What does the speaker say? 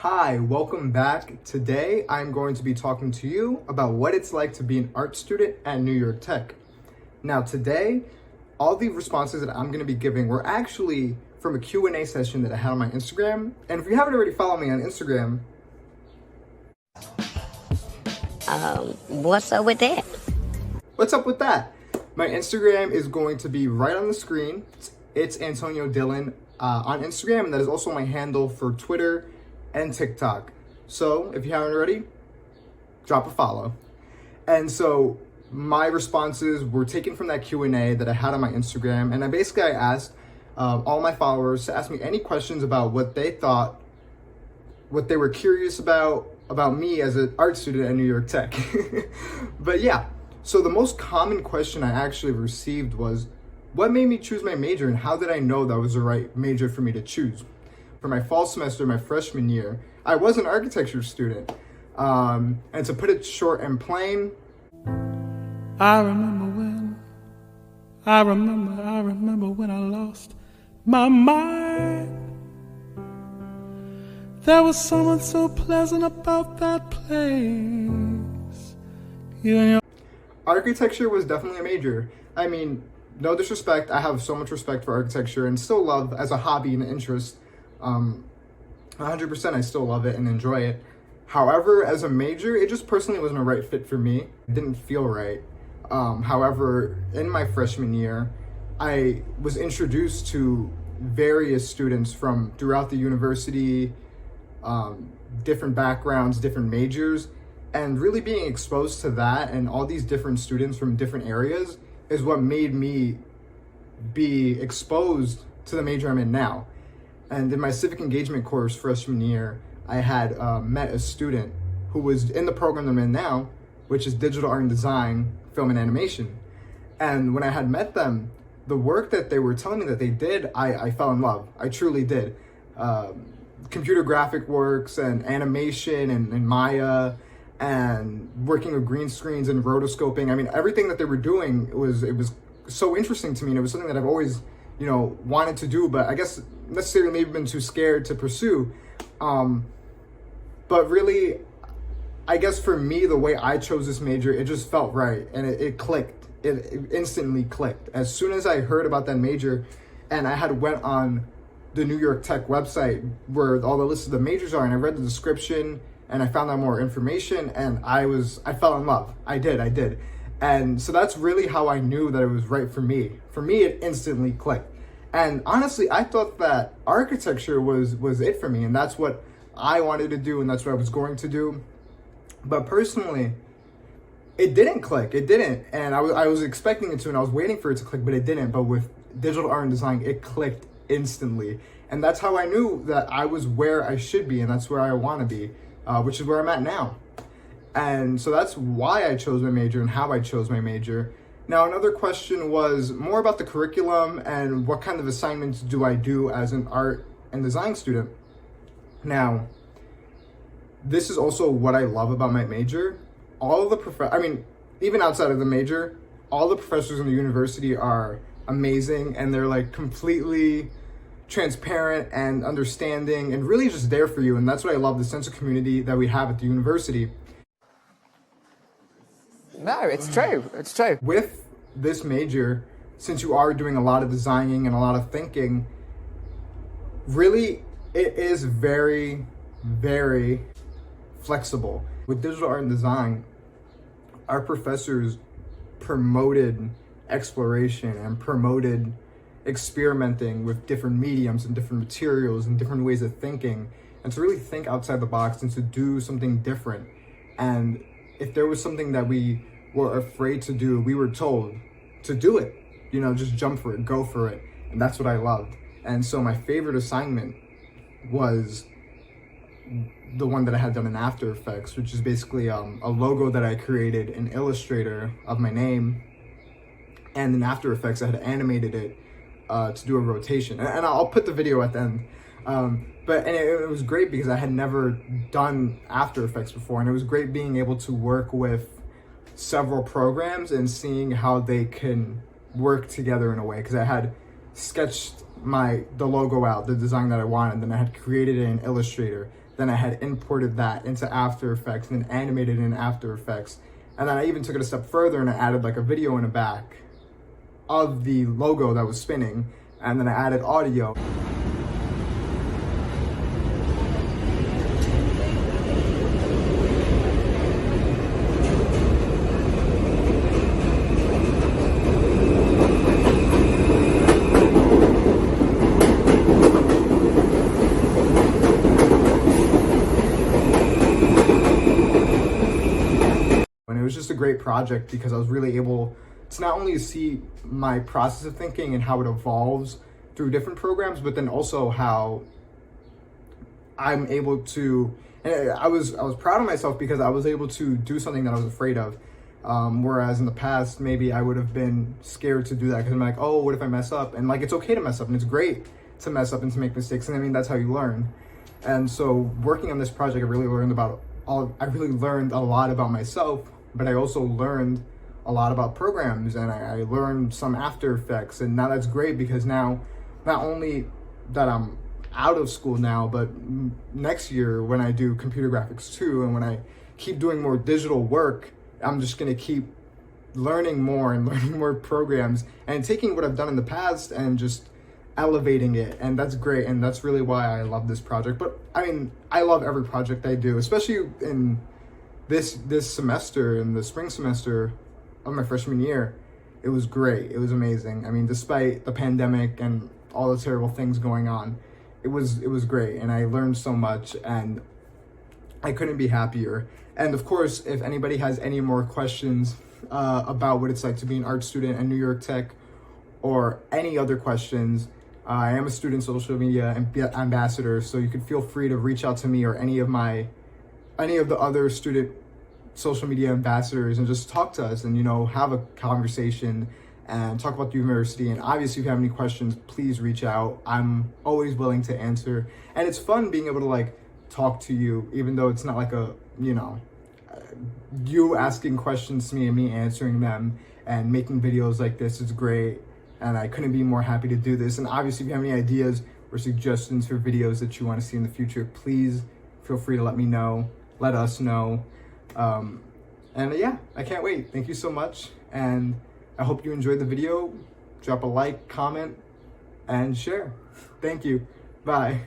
Hi, welcome back. Today I'm going to be talking to you about what it's like to be an art student at New York Tech. Now today, all the responses that I'm going to be giving were actually from a Q&A session that I had on my Instagram. And if you haven't already followed me on Instagram, What's up with that? what's up with that? My Instagram is going to be right on the screen. It's Antonio Dillon on Instagram, and that is also my handle for Twitter and TikTok. So if you haven't already, drop a follow. And so my responses were taken from that Q&A that I had on my Instagram, and I asked all my followers to ask me any questions about what they thought, what they were curious about me as an art student at New York Tech. But yeah, so the most common question I actually received was, what made me choose my major and how did I know that was the right major for me to choose? For my fall semester, my freshman year, I was an architecture student. And to put it short and plain, I remember when I lost my mind. There was someone so pleasant about that place. You and your architecture was definitely a major. I mean, no disrespect, I have so much respect for architecture and still love as a hobby and interest. 100% I still love it and enjoy it. However, as a major, it just personally wasn't a right fit for me. It didn't feel right. However, in my freshman year, I was introduced to various students from throughout the university, different backgrounds, different majors, and really being exposed to that and all these different students from different areas is what made me be exposed to the major I'm in now. And in my civic engagement course freshman year, I had met a student who was in the program I'm in now, which is digital art and design, film and animation. And when I had met them, the work that they were telling me that they did, I fell in love. I truly did. Computer graphic works and animation and Maya and working with green screens and rotoscoping. I mean, everything that they were doing, it was so interesting to me, and it was something that I've always wanted to do, but I guess necessarily maybe been too scared to pursue. But really, I guess for me, the way I chose this major, it just felt right, and it clicked. It instantly clicked. As soon as I heard about that major, and I had went on the New York Tech website where all the lists of the majors are, and I read the description, and I found out more information, and I fell in love. I did. And so that's really how I knew that it was right for me. For me, it instantly clicked. And honestly, I thought that architecture was it for me, and that's what I wanted to do, and that's what I was going to do. But personally, it didn't click. It didn't. And I was expecting it to, and I was waiting for it to click, but it didn't. But with digital art and design, it clicked instantly. And that's how I knew that I was where I should be, and that's where I want to be, which is where I'm at now. And so that's why I chose my major and how I chose my major. Now, another question was more about the curriculum and what kind of assignments do I do as an art and design student. Now, this is also what I love about my major. All of the even outside of the major, all the professors in the university are amazing, and they're like completely transparent and understanding and really just there for you. And that's what I love, the sense of community that we have at the university. No, it's true. It's true. With this major, since you are doing a lot of designing and a lot of thinking, really it is very, very flexible. With digital art and design, our professors promoted exploration and promoted experimenting with different mediums and different materials and different ways of thinking, and to really think outside the box and to do something different. And if there was something that we were afraid to do, we were told to do it. Just jump for it, go for it. And that's what I loved. And so my favorite assignment was the one that I had done in After Effects, which is basically a logo that I created in Illustrator of my name. And in After Effects, I had animated it to do a rotation. And I'll put the video at the end. But it was great because I had never done After Effects before, and it was great being able to work with several programs and seeing how they can work together in a way, because I had sketched the logo out, the design that I wanted, then I had created it in Illustrator, then I had imported that into After Effects and then animated in After Effects. And then I even took it a step further and I added like a video in the back of the logo that was spinning, and then I added audio. And it was just a great project because I was really able to not only see my process of thinking and how it evolves through different programs, but then also how I'm able to, and I was proud of myself because I was able to do something that I was afraid of. Whereas in the past, maybe I would have been scared to do that because I'm like, oh, what if I mess up? And like, it's okay to mess up and it's great to mess up and to make mistakes. And I mean, that's how you learn. And so working on this project, I really learned a lot about myself, but I also learned a lot about programs, and I learned some After Effects. And now that's great because now, not only that I'm out of school now, but next year when I do computer graphics too, and when I keep doing more digital work, I'm just gonna keep learning more and learning more programs and taking what I've done in the past and just elevating it. And that's great, and that's really why I love this project. But I mean, I love every project I do, especially in this semester, in the spring semester of my freshman year. It was great. It was amazing. I mean, despite the pandemic and all the terrible things going on, it was great, and I learned so much, and I couldn't be happier. And of course, if anybody has any more questions about what it's like to be an art student at New York Tech, or any other questions, I am a student social media ambassador, so you could feel free to reach out to me or any of the other student social media ambassadors and just talk to us and, you know, have a conversation and talk about the university. And obviously, if you have any questions, please reach out. I'm always willing to answer. And it's fun being able to like talk to you, even though it's not like a, you know, you asking questions to me and me answering them and making videos like this is great. And I couldn't be more happy to do this. And obviously, if you have any ideas or suggestions for videos that you want to see in the future, please feel free to let me know, let us know. And yeah, I can't wait. Thank you so much. And I hope you enjoyed the video. Drop a like, comment, and share. Thank you. Bye.